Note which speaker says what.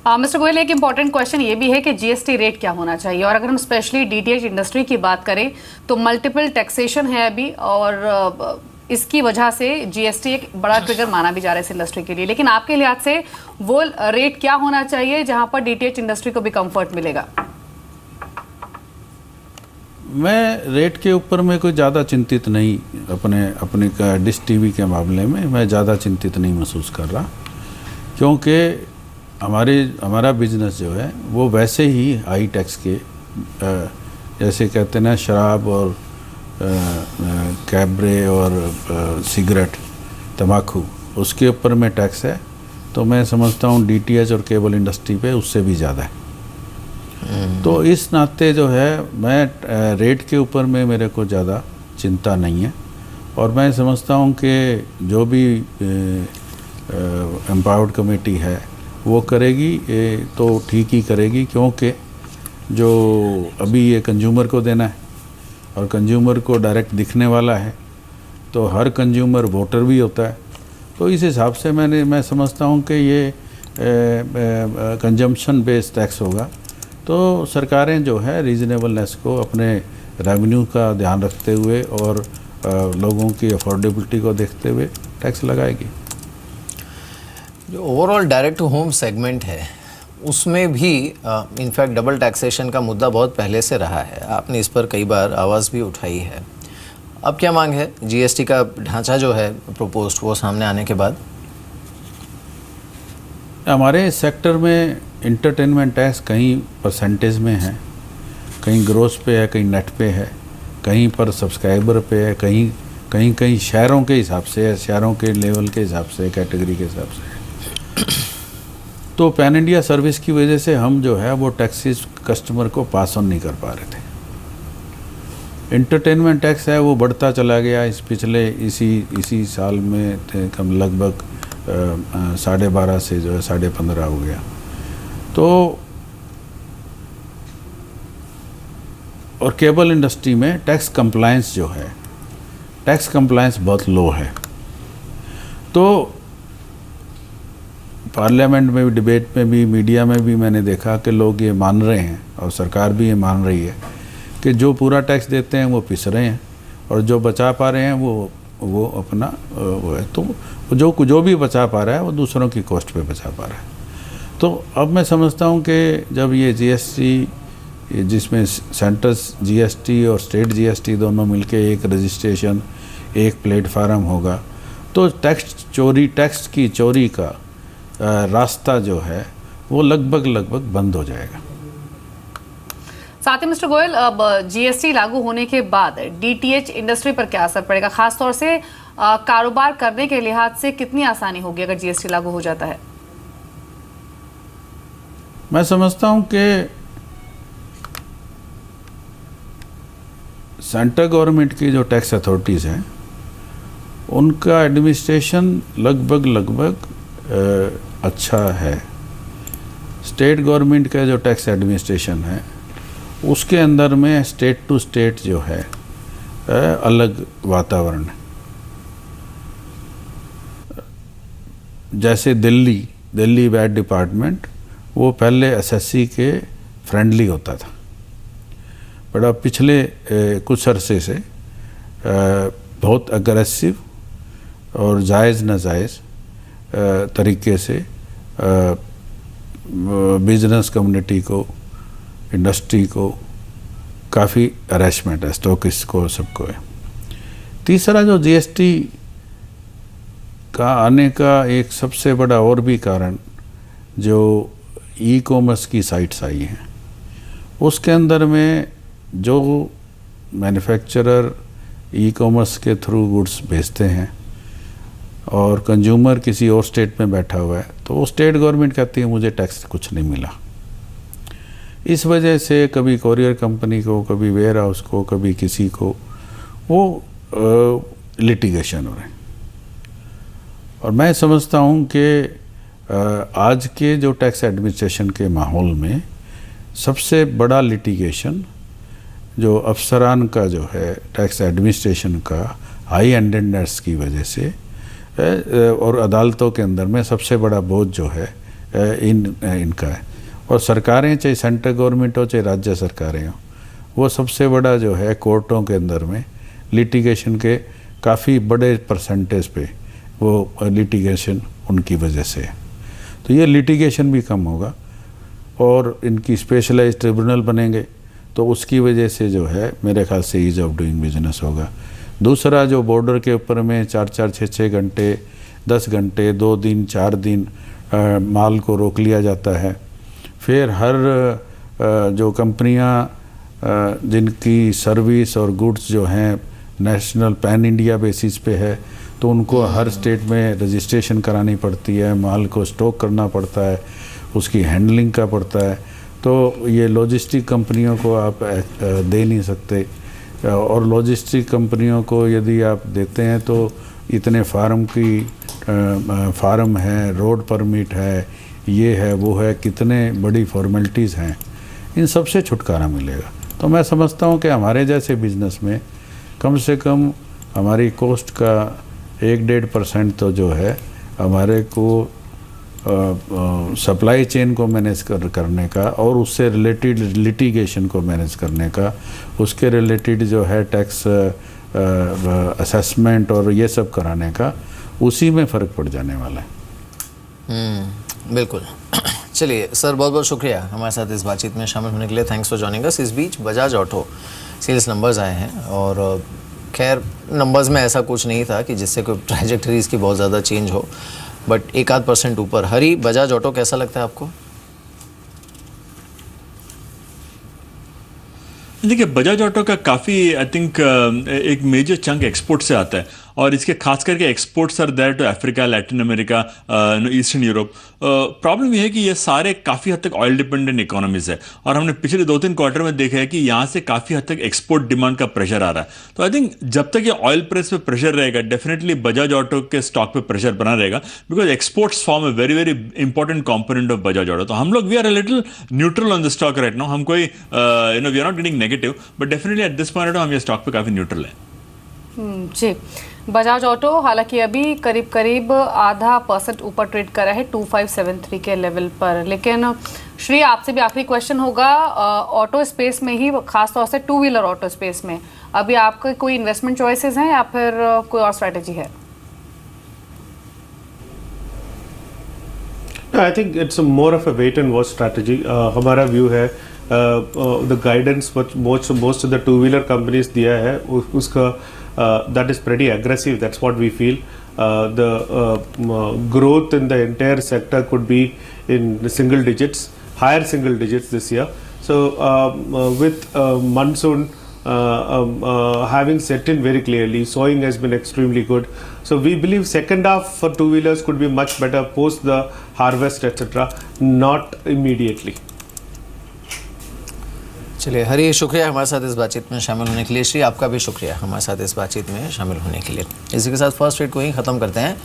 Speaker 1: Mister Goyal, एक important question ये भी है कि जीएसटी रेट क्या होना चाहिए, और अगर हम स्पेशली डीटीएच इंडस्ट्री की बात करें तो मल्टीपल टैक्सेशन है अभी, और इसकी वजह से जीएसटी एक बड़ा ट्रिगर माना भी जा रहा है इस इंडस्ट्री के लिए। लेकिन आपके लिहाज से वो रेट क्या होना चाहिए जहां पर डीटीएच इंडस्ट्री को भी कंफर्ट मिलेगा?
Speaker 2: मैं रेट के ऊपर में कोई ज़्यादा चिंतित नहीं, अपने का डिश टीवी के मामले में मैं ज़्यादा चिंतित नहीं महसूस कर रहा, क्योंकि हमारा बिजनेस जो है वो वैसे ही हाई टैक्स के, जैसे कहते हैं ना, शराब और कैबरे और सिगरेट, तम्बाकू, उसके ऊपर में टैक्स है। तो मैं समझता हूँ डीटीएच और केबल इंडस्ट्री पे उससे भी ज़्यादा है। तो इस नाते जो है मैं रेट के ऊपर में मेरे को ज़्यादा चिंता नहीं है, और मैं समझता हूँ कि जो भी एम्पावर्ड कमेटी है वो करेगी तो ठीक ही करेगी, क्योंकि जो अभी ये कंज्यूमर को देना है और कंज्यूमर को डायरेक्ट दिखने वाला है, तो हर कंज्यूमर वोटर भी होता है। तो इस हिसाब से मैं समझता हूँ कि ये कंजम्पशन बेस्ड टैक्स होगा। तो सरकारें जो है रीजनेबलनेस को, अपने रेवेन्यू का ध्यान रखते हुए और लोगों की अफोर्डेबिलिटी को देखते हुए टैक्स लगाएगी।
Speaker 3: जो overall direct to home segment है उसमें भी इनफैक्ट डबल टैक्सेशन का मुद्दा बहुत पहले से रहा है, आपने इस पर कई बार आवाज़ भी उठाई है। अब क्या मांग है जीएसटी का ढांचा जो है प्रपोज्ड वो सामने आने के बाद?
Speaker 2: हमारे सेक्टर में इंटरटेनमेंट टैक्स कहीं परसेंटेज में है, कहीं ग्रोस पे है, कहीं नेट पे है, कहीं पर सब्सक्राइबर पे है, कहीं शहरों के हिसाब से है, शहरों के लेवल के हिसाब से, कैटेगरी के हिसाब से है। तो पैन इंडिया सर्विस की वजह से हम जो है वो टैक्सेस कस्टमर को पास ऑन नहीं कर पा रहे थे। इंटरटेनमेंट टैक्स है वो बढ़ता चला गया, इसी साल में कम लगभग 12.5 से जो है 15.5 हो गया। तो और केबल इंडस्ट्री में टैक्स कंप्लायंस जो है, टैक्स कंप्लायंस बहुत लो है। तो पार्लियामेंट में भी, डिबेट में भी, मीडिया में भी मैंने देखा कि लोग ये मान रहे हैं और सरकार भी ये मान रही है कि जो पूरा टैक्स देते हैं वो पिस रहे हैं, और जो बचा पा रहे हैं वो अपना वो है। तो जो भी बचा पा रहा है वो दूसरों की कॉस्ट पे बचा पा रहा है। तो अब मैं समझता हूँ कि जब ये जीएसटी, जिसमें सेंट्रल जीएसटी और स्टेट जीएसटी दोनों मिलके एक रजिस्ट्रेशन, एक प्लेटफार्म होगा, तो टैक्स की चोरी का रास्ता जो है वो लगभग बंद हो जाएगा।
Speaker 1: साथ ही मिस्टर गोयल, अब जीएसटी लागू होने के बाद डीटीएच इंडस्ट्री पर क्या असर पड़ेगा? खासतौर से कारोबार करने के लिहाज से कितनी आसानी होगी अगर जीएसटी लागू हो जाता है?
Speaker 2: मैं समझता हूँ कि सेंट्रल गवर्नमेंट की जो टैक्स अथॉरिटीज़ हैं उनका एडमिनिस्ट्रेशन लगभग अच्छा है। स्टेट गवर्नमेंट का जो टैक्स एडमिनिस्ट्रेशन है उसके अंदर में स्टेट टू स्टेट जो है अलग वातावरण है। जैसे दिल्ली वैट डिपार्टमेंट वो पहले एसएससी के फ्रेंडली होता था, बट अब पिछले कुछ अरसे से बहुत अग्रेसिव और जायज़ नाजायज़ तरीके से बिजनेस कम्युनिटी को, इंडस्ट्री को काफ़ी हरैसमेंट है, स्टॉकिस्ट को, सबको है। तीसरा जो जीएसटी का आने का एक सबसे बड़ा और भी कारण जो ई कॉमर्स की साइट्स आई हैं, उसके अंदर में जो मैन्युफैक्चरर ई कॉमर्स के थ्रू गुड्स भेजते हैं और कंज्यूमर किसी और स्टेट में बैठा हुआ है, तो वो स्टेट गवर्नमेंट कहती है मुझे टैक्स कुछ नहीं मिला। इस वजह से कभी कोरियर कंपनी को, कभी वेयर हाउस को, कभी किसी को वो लिटिगेशन हो रहे हैं। और मैं समझता हूँ कि आज के जो टैक्स एडमिनिस्ट्रेशन के माहौल में सबसे बड़ा लिटिगेशन जो अफसरान का जो है टैक्स एडमिनिस्ट्रेशन का हाई हैंडेडनेस की वजह से और अदालतों के अंदर में सबसे बड़ा बोझ जो है इनका है। और सरकारें चाहे सेंट्रल गवर्नमेंट हो चाहे राज्य सरकारें हो, वो सबसे बड़ा जो है कोर्टों के अंदर में लिटिगेशन के काफ़ी बड़े परसेंटेज पे वो लिटिगेशन उनकी वजह से है। तो ये लिटिगेशन भी कम होगा और इनकी स्पेशलाइज्ड ट्रिब्यूनल बनेंगे, तो उसकी वजह से जो है मेरे ख्याल से ईज ऑफ डूइंग बिजनेस होगा। दूसरा, जो बॉर्डर के ऊपर में 4-4, 6-6 घंटे, 10 घंटे, 2 दिन, 4 दिन माल को रोक लिया जाता है। फिर हर जो कंपनियां जिनकी सर्विस और गुड्स जो हैं नेशनल पैन इंडिया बेसिस पे है, तो उनको हर स्टेट में रजिस्ट्रेशन करानी पड़ती है, माल को स्टॉक करना पड़ता है, उसकी हैंडलिंग का पड़ता है। तो ये लॉजिस्टिक कंपनियों को आप दे नहीं सकते, और लॉजिस्टिक कंपनियों को यदि आप देते हैं तो इतने फार्म है, रोड परमिट है, ये है वो है, कितने बड़ी फॉर्मेलिटीज़ हैं, इन सब से छुटकारा मिलेगा। तो मैं समझता हूँ कि हमारे जैसे बिज़नेस में कम से कम हमारी कॉस्ट का 1-1.5% तो जो है हमारे को सप्लाई चेन को मैनेज करने का और उससे रिलेटेड लिटिगेशन को मैनेज करने का, उसके रिलेटेड जो है टैक्स असेसमेंट और ये सब कराने का, उसी में फ़र्क पड़ जाने वाला है।
Speaker 3: बिल्कुल। चलिए सर, बहुत बहुत शुक्रिया हमारे साथ इस बातचीत में शामिल होने के लिए। Thanks for joining us. इस बीच बजाज ऑटो सेल्स नंबर्स आए हैं और खैर नंबर्स में ऐसा कुछ नहीं था कि जिससे कोई ट्रैजेक्टरीज की बहुत ज़्यादा चेंज हो, बट 1-8% ऊपर। हरी, बजाज ऑटो कैसा लगता है आपको?
Speaker 4: देखिए, बजाज ऑटो का काफ़ी आई थिंक एक मेजर चंक एक्सपोर्ट से आता है और इसके खास करके exports are there to Africa, Latin America, Eastern Europe. Problem ये है कि ये सारे काफ़ी हद तक ऑयल डिपेंडेंट इकोनॉमीज है और हमने पिछले 2-3 क्वार्टर में देखा है कि यहाँ से काफ़ी हद तक एक्सपोर्ट डिमांड का प्रेशर आ रहा है। तो आई थिंक जब तक ये ऑयल प्राइस पे प्रेशर रहेगा, डेफिनेटली बजाज ऑटो के स्टॉक पे प्रेशर बना रहेगा, because exports form a very very important component of Bajaj auto. तो हम लोग we are a little neutral on the stock right now. हम कोई we are not getting negative, but definitely at this point हम ये stock पे काफ़ी neutral है।
Speaker 1: जी, बजाज ऑटो हालांकि अभी करीब करीब 0.5% ऊपर ट्रेड कर रहा है 2573 के लेवल पर। लेकिन श्री, आपसे भी आखिरी क्वेश्चन होगा, ऑटो स्पेस में ही, खासतौर से 2 व्हीलर ऑटो स्पेस में अभी आपके कोई इन्वेस्टमेंट चॉइसेस हैं या फिर कोई और स्ट्रैटेजी है?
Speaker 5: I think it's more of a wait and watch strategy. हमारा व्यू है the guidance most of the 2-wheeler companies दिया है उसका that is pretty aggressive. That's what we feel. The growth in the entire sector could be in single digits, higher single digits this year. So with monsoon having set in very clearly, sowing has been extremely good. So we believe second half for 2-wheelers could be much better post the harvest etc. Not immediately.
Speaker 3: चलिए हरी, शुक्रिया हमारे साथ इस बातचीत में शामिल होने के लिए। श्री, आपका भी शुक्रिया हमारे साथ इस बातचीत में शामिल होने के लिए। इसी के साथ फर्स्ट ट्रेड को ही ख़त्म करते हैं।